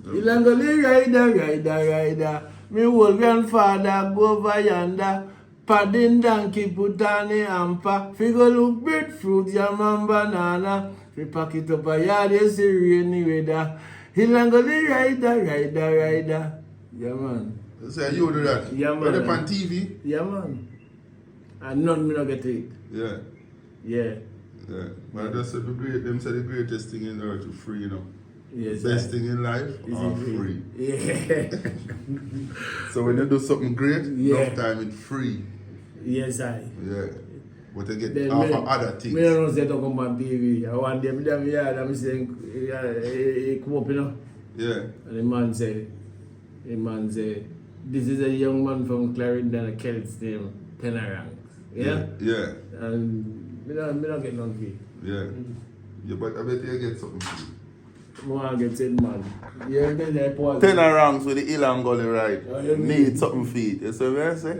Gully rider. Me old grandfather go over yonder. Padding donkey put on the hamper. Figure look breadfruit, yam and banana. We pack it up a yard, you see rainy weather. Gully rider. Yeah, man. So you do that? Yeah, man. You're on TV? Yeah, man. And none me not get it. Yeah. Yeah. Yeah. But that's the greatest thing in earth is free, you know. Yes, Best thing in life is are it free. Yeah. So when you do something great, Yeah. enough time it's free. Yes, I. Yeah. But you get Then offer other things. Me don't say talk about TV. I want them to be here. I'm saying, he come up, you know. Yeah. And the man say, this is a young man from Clarendon, Kelly's name, Tenarangs. Yeah? Yeah. And me don't get none fee. Yeah. Yeah, but I bet you get something free. I want to get it, man. Yeah, then I pause. 10 ranks with the Gully Ride. Oh, you Need something feed. You see what I say?